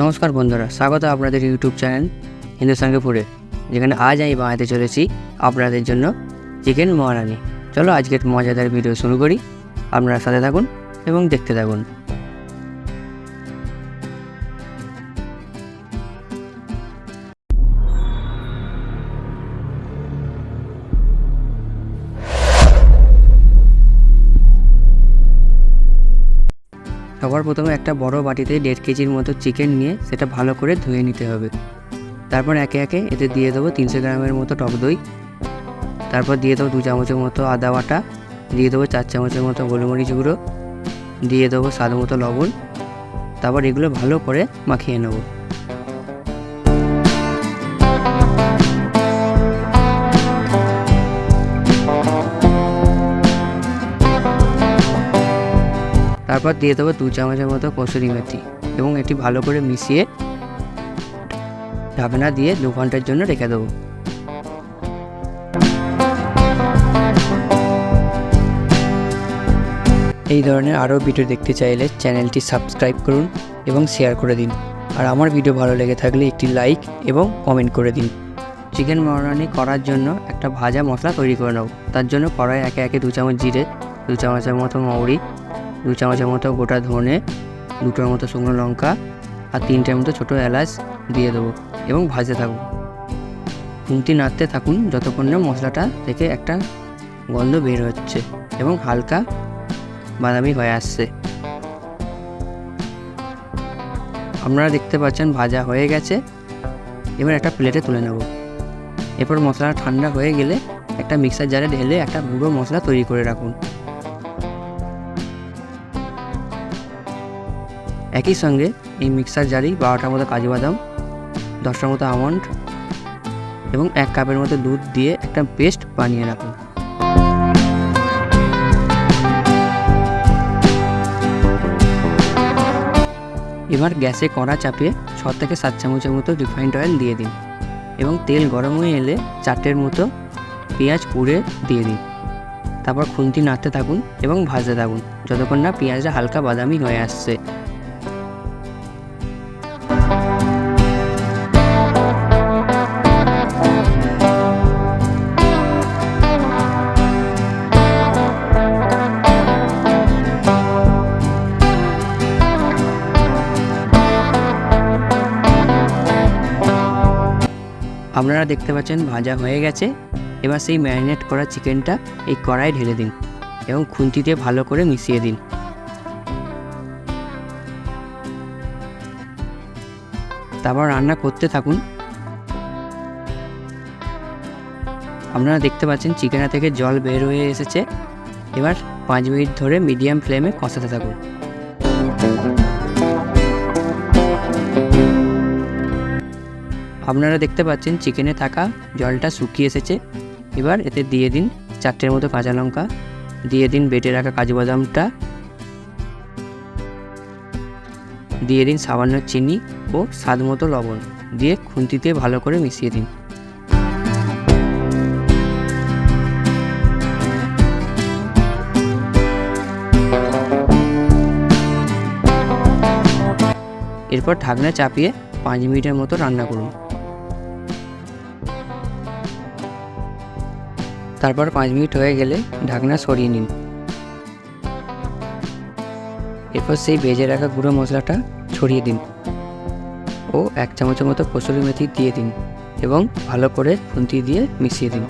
নমস্কার বন্ধুরা, স্বাগত আপনাদের ইউটিউব চ্যানেল হিন্দুস্তানকে ফুডে, যেখানে আজ আমি বানাতে চলেছি আপনাদের জন্য চিকেন মহারানি। চলো আজকের মজাদার ভিডিও শুরু করি। আপনারা সাথে থাকুন এবং দেখতে থাকুন। সবার প্রথমে একটা বড় বাটিতে 1.5 কেজির মতো চিকেন নিয়ে সেটা ভালো করে ধুয়ে নিতে হবে। তারপর একে একে এতে দিয়ে দেবো 300 গ্রামের মতো টক দই। তারপর দিয়ে দেবো 2 চামচের মতো আদা বাটা, দিয়ে দেবো 4 চামচের মতো গোলমরিচ গুঁড়ো, দিয়ে দেবো স্বাদ মতো লবণ। তারপর এগুলো ভালো করে মাখিয়ে নেব। তারপর দিয়ে দেবো 2 চামচের মতো কসুরি মেথি এবং এটি ভালো করে মিশিয়ে ঢাকনা দিয়ে 2 ঘন্টার জন্য রেখে দেবো। এই ধরনের আরও ভিডিও দেখতে চাইলে চ্যানেলটি সাবস্ক্রাইব করুন এবং শেয়ার করে দিন। আর আমার ভিডিও ভালো লেগে থাকলে একটি লাইক এবং কমেন্ট করে দিন। চিকেন মহারানি করার জন্য একটা ভাজা মশলা তৈরি করে নেব। তার জন্য কড়াই একে একে 2 চামচ জিরে, 2 চামচের মতো মৌরি, 2 চামচের মতো গোটা ধনে, 2টোর মতো শুকনো লঙ্কা আর 3টের মতো ছোটো এলাচ দিয়ে দেবো এবং ভাজতে থাকুন। খুন্তি নাড়তে থাকুন যতক্ষণ না মশলাটা থেকে একটা গন্ধ বের হচ্ছে এবং হালকা বাদামি হয়ে আসছে। আপনারা দেখতে পাচ্ছেন ভাজা হয়ে গেছে। এবার একটা প্লেটে তুলে নেব। এরপর মশলাটা ঠান্ডা হয়ে গেলে একটা মিক্সার জারে ঢেলে একটা গুঁড়ো মশলা তৈরি করে রাখুন। একই সঙ্গে এই মিক্সার জারেই 12টার মতো কাজু বাদাম, 10টার মতো আমন্ড এবং 1 কাপের মতো দুধ দিয়ে একটা পেস্ট বানিয়ে রাখুন। এবার গ্যাসে কড়া চাপিয়ে 6 থেকে 7 চামচের মতো রিফাইন্ড অয়েল দিয়ে দিন এবং তেল গরম হয়ে এলে 4টের মতো পেঁয়াজ কুড়ে দিয়ে দিন। তারপর খুন্তি নাড়তে থাকুন এবং ভাজতে থাকুন যতক্ষণ না পেঁয়াজটা হালকা বাদামি হয়ে আসছে। আপনারা দেখতে পাচ্ছেন ভাজা হয়ে গেছে। এবার সেই ম্যারিনেট করা চিকেনটা এই কড়াইয়ে ঢেলে দিন এবং খুন্তি দিয়ে ভালো করে মিশিয়ে দিন। তারপর রান্না করতে থাকুন। আপনারা দেখতে পাচ্ছেন চিকেন থেকে জল বের হয়ে এসেছে। এবার 5 মিনিট ধরে মিডিয়াম ফ্লেমে কষাতে থাকুন। আপনারা দেখতে পাচ্ছেন চিকেনে থাকা জলটা শুকিয়ে এসেছে। এবার এতে দিয়ে দিন 4টের মতো কাঁচা লঙ্কা, দিয়ে দিন বেটে রাখা কাজু বাদামটা, দিয়ে দিন সামান্য চিনি ও স্বাদ মতো লবণ দিয়ে খুন্তিতে ভালো করে মিশিয়ে দিন। এরপর ঢাকনা চাপিয়ে 5 মিনিটের মতো রান্না করুন। তারপর 5 মিনিট হয়ে গেলে ঢাকনা সরিয়ে নিন। এরপর সেই ভেজে রাখা গুঁড়ো মশলাটা ছড়িয়ে দিন ও 1 চামচের মতো কসুরি মেথি দিয়ে দিন এবং ভালো করে খুন্তি দিয়ে মিশিয়ে দিন।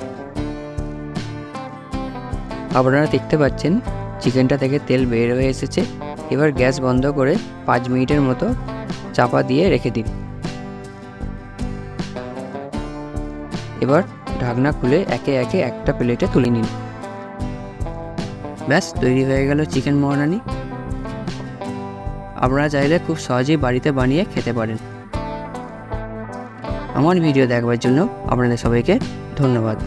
আপনারা দেখতে পাচ্ছেন চিকেনটা থেকে তেল বের হয়ে এসেছে। এবার গ্যাস বন্ধ করে 5 মিনিটের মতো চাপা দিয়ে রেখে দিন। এবার ঢাকনা খুলে একে একে একটা প্লেটে তুলে নিন। ব্যাস তৈরি হয়ে গেল চিকেন মহারানি। আপনারা চাইলে খুব সহজেই বাড়িতে বানিয়ে খেতে পারেন। আমার ভিডিও দেখবার জন্য আপনাদের সবাইকে ধন্যবাদ।